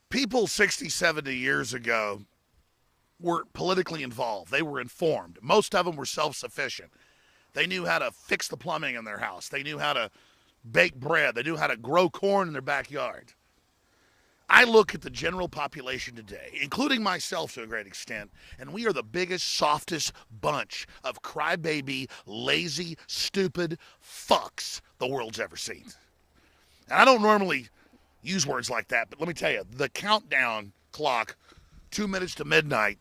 People 60, 70 years ago were politically involved. They were informed. Most of them were self sufficient. They knew how to fix the plumbing in their house, they knew how to bake bread, they knew how to grow corn in their backyard. I look at the general population today, including myself to a great extent, and we are the biggest, softest bunch of crybaby, lazy, stupid fucks the world's ever seen. And I don't normally use words like that, but let me tell you, the countdown clock, 2 minutes to midnight,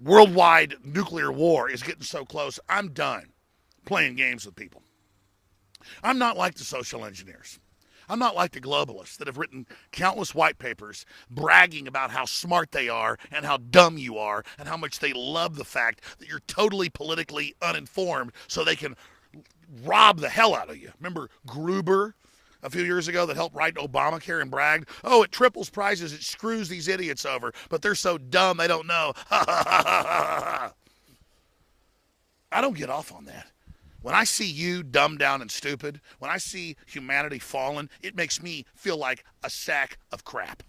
worldwide nuclear war is getting so close, I'm done playing games with people. I'm not like the social engineers. I'm not like the globalists that have written countless white papers bragging about how smart they are and how dumb you are and how much they love the fact that you're totally politically uninformed so they can rob the hell out of you. Remember Gruber a few years ago that helped write Obamacare and bragged, oh, it triples prices, it screws these idiots over, but they're so dumb they don't know. I don't get off on that. When I see you dumbed down and stupid, when I see humanity fallen, it makes me feel like a sack of crap.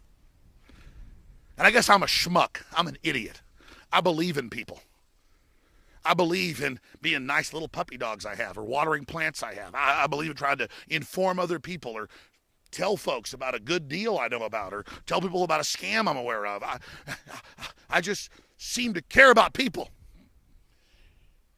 And I guess I'm a schmuck. I'm an idiot. I believe in people. I believe in being nice little puppy dogs I have or watering plants I have. I believe in trying to inform other people or tell folks about a good deal I know about or tell people about a scam I'm aware of. I just seem to care about people.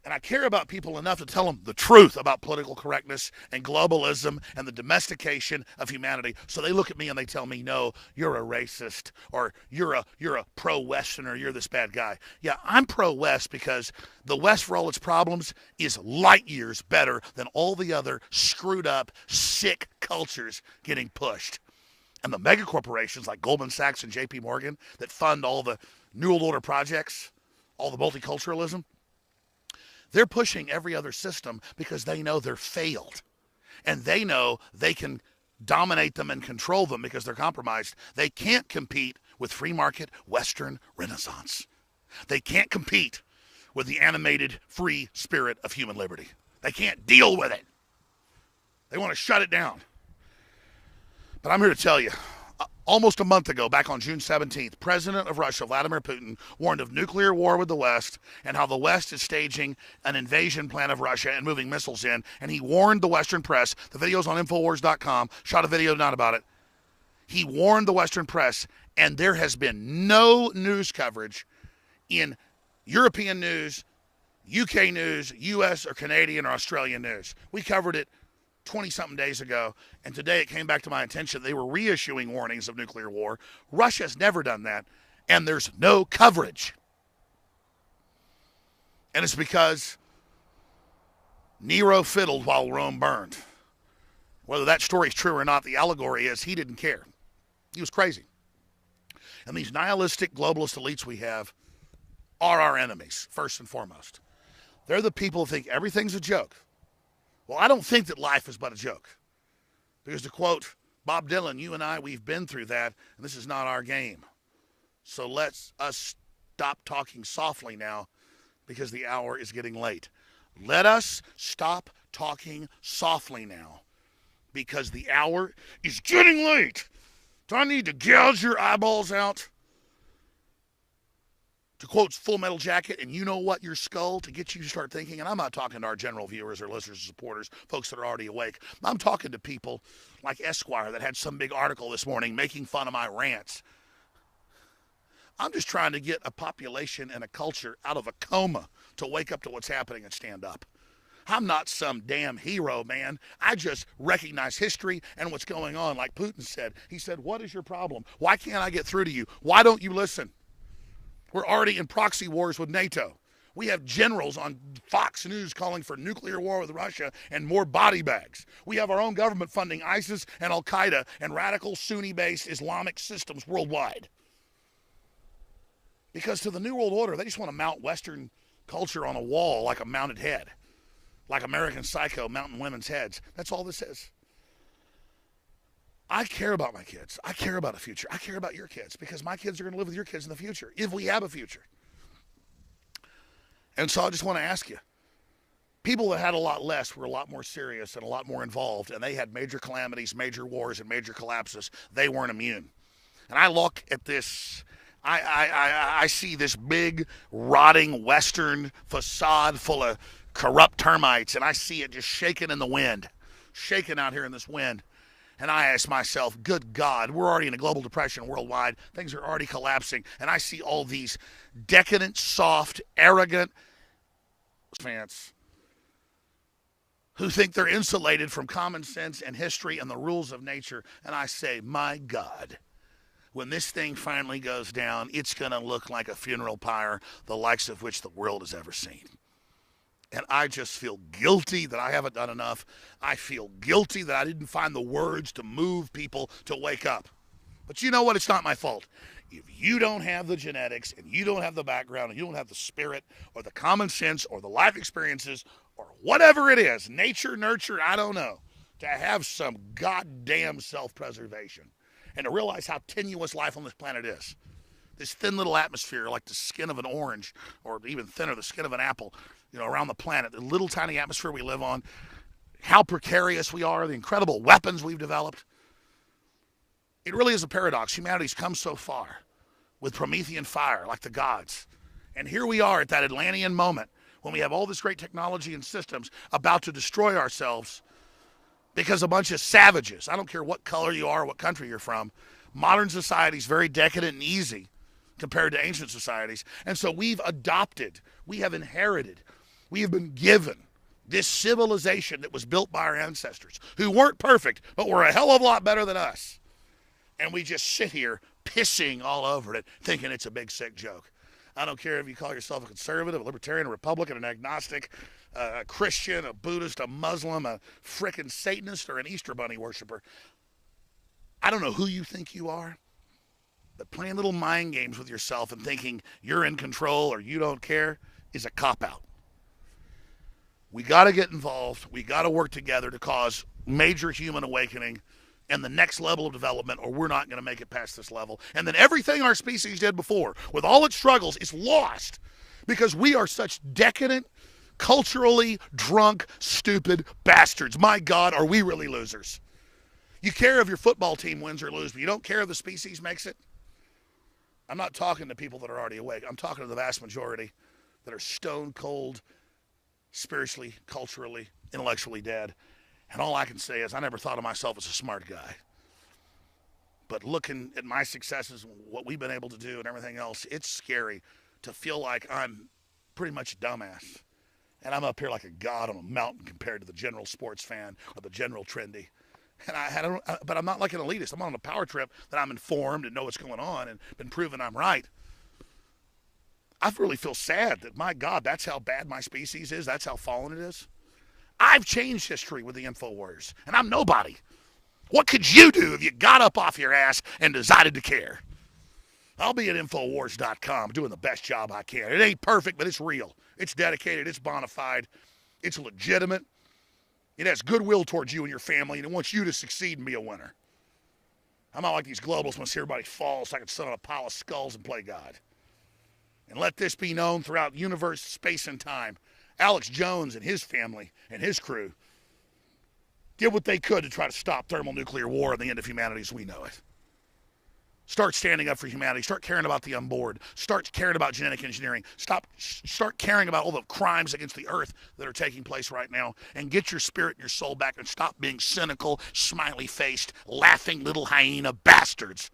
And I care about people enough to tell them the truth about political correctness and globalism and the domestication of humanity. So they look at me and they tell me, no, you're a racist or you're a pro-Westerner, you're this bad guy. Yeah, I'm pro-West because the West, for all its problems, is light years better than all the other screwed up, sick cultures getting pushed. And the mega corporations like Goldman Sachs and JP Morgan that fund all the New World Order projects, all the multiculturalism, they're pushing every other system because they know they're failed. And they know they can dominate them and control them because they're compromised. They can't compete with free market Western Renaissance. They can't compete with the animated free spirit of human liberty. They can't deal with it. They want to shut it down. But I'm here to tell you, almost a month ago, back on June 17th, President of Russia, Vladimir Putin, warned of nuclear war with the West and how the West is staging an invasion plan of Russia and moving missiles in. And he warned the Western press. The video's on Infowars.com. Shot a video tonight about it. He warned the Western press, and there has been no news coverage in European news, UK news, US or Canadian or Australian news. We covered it 20-something days ago, and today it came back to my attention they were reissuing warnings of nuclear war. Russia's never done that, and there's no coverage. And it's because Nero fiddled while Rome burned. Whether that story's true or not, the allegory is he didn't care. He was crazy. And these nihilistic globalist elites we have are our enemies, first and foremost. They're the people who think everything's a joke. Well, I don't think that life is but a joke. Because to quote Bob Dylan, you and I, we've been through that, and this is not our game. So let's us stop talking softly now because the hour is getting late. Let us stop talking softly now because the hour is getting late. Do I need to gouge your eyeballs out? To quote Full Metal Jacket, and you know what, your skull, to get you to start thinking. And I'm not talking to our general viewers or listeners or supporters, folks that are already awake. I'm talking to people like Esquire that had some big article this morning making fun of my rants. I'm just trying to get a population and a culture out of a coma to wake up to what's happening and stand up. I'm not some damn hero, man. I just recognize history and what's going on. Like Putin said, he said, what is your problem? Why can't I get through to you? Why don't you listen? We're already in proxy wars with NATO. We have generals on Fox News calling for nuclear war with Russia and more body bags. We have our own government funding ISIS and Al-Qaeda and radical Sunni-based Islamic systems worldwide. Because to the New World Order, they just want to mount Western culture on a wall like a mounted head. Like American Psycho mounting women's heads. That's all this is. I care about my kids. I care about a future. I care about your kids because my kids are going to live with your kids in the future, if we have a future. And so I just want to ask you, People that had a lot less were a lot more serious and a lot more involved, and they had major calamities, major wars, and major collapses. They weren't immune. And I look at this, I see this big, rotting Western facade full of corrupt termites, and I see it just shaking in the wind, shaking out here in this wind. And I ask myself, good God, we're already in a global depression worldwide. Things are already collapsing. And I see all these decadent, soft, arrogant fans who think they're insulated from common sense and history and the rules of nature. And I say, my God, when this thing finally goes down, it's going to look like a funeral pyre, the likes of which the world has ever seen. And I just feel guilty that I haven't done enough. I feel guilty that I didn't find the words to move people to wake up. But you know what? It's not my fault. If you don't have the genetics and you don't have the background and you don't have the spirit or the common sense or the life experiences or whatever it is, nature, nurture, I don't know, to have some goddamn self-preservation and to realize how tenuous life on this planet is. This thin little atmosphere like the skin of an orange or even thinner, the skin of an apple, around the planet, the little tiny atmosphere we live on, how precarious we are, the incredible weapons we've developed. It really is a paradox. Humanity's come so far with Promethean fire, like the gods. And here we are at that Atlantean moment when we have all this great technology and systems about to destroy ourselves because a bunch of savages, I don't care what color you are, what country you're from, modern society is very decadent and easy compared to ancient societies. And so we've adopted, we have inherited, we have been given this civilization that was built by our ancestors, who weren't perfect, but were a hell of a lot better than us. And we just sit here pissing all over it, thinking it's a big, sick joke. I don't care if you call yourself a conservative, a libertarian, a Republican, an agnostic, a Christian, a Buddhist, a Muslim, a frickin' Satanist, or an Easter Bunny worshiper. I don't know who you think you are, but playing little mind games with yourself and thinking you're in control or you don't care is a cop-out. We got to get involved. We got to work together to cause major human awakening and the next level of development, or we're not going to make it past this level. And then everything our species did before, with all its struggles, is lost because we are such decadent, culturally drunk, stupid bastards. My God, are we really losers? You care if your football team wins or loses, but you don't care if the species makes it? I'm not talking to people that are already awake. I'm talking to the vast majority that are stone cold, spiritually, culturally, intellectually dead. And all I can say is I never thought of myself as a smart guy. But looking at my successes, what we've been able to do and everything else, it's scary to feel like I'm pretty much a dumbass. And I'm up here like a god on a mountain compared to the general sports fan or the general trendy. But I'm not like an elitist. I'm on a power trip that I'm informed and know what's going on and been proven I'm right. I really feel sad that, my God, that's how bad my species is. That's how fallen it is. I've changed history with the InfoWarriors, and I'm nobody. What could you do if you got up off your ass and decided to care? I'll be at Infowars.com doing the best job I can. It ain't perfect, but it's real. It's dedicated. It's bona fide. It's legitimate. It has goodwill towards you and your family, and it wants you to succeed and be a winner. I'm not like these globalists want to see everybody fall so I can sit on a pile of skulls and play God. And let this be known throughout universe, space, and time. Alex Jones and his family and his crew did what they could to try to stop thermonuclear war and the end of humanity as we know it. Start standing up for humanity. Start caring about the unborn. Start caring about genetic engineering. Start caring about all the crimes against the earth that are taking place right now. And get your spirit and your soul back and stop being cynical, smiley-faced, laughing little hyena bastards.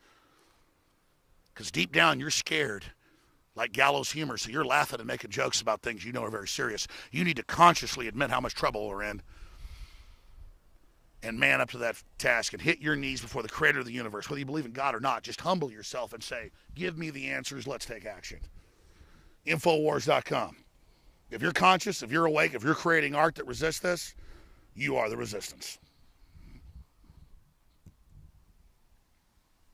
Because deep down, you're scared. Like gallows humor, so you're laughing and making jokes about things you know are very serious. You need to consciously admit how much trouble we're in and man up to that task and hit your knees before the creator of the universe. Whether you believe in God or not, just humble yourself and say, give me the answers, let's take action. Infowars.com. If you're conscious, if you're awake, if you're creating art that resists this, you are the resistance.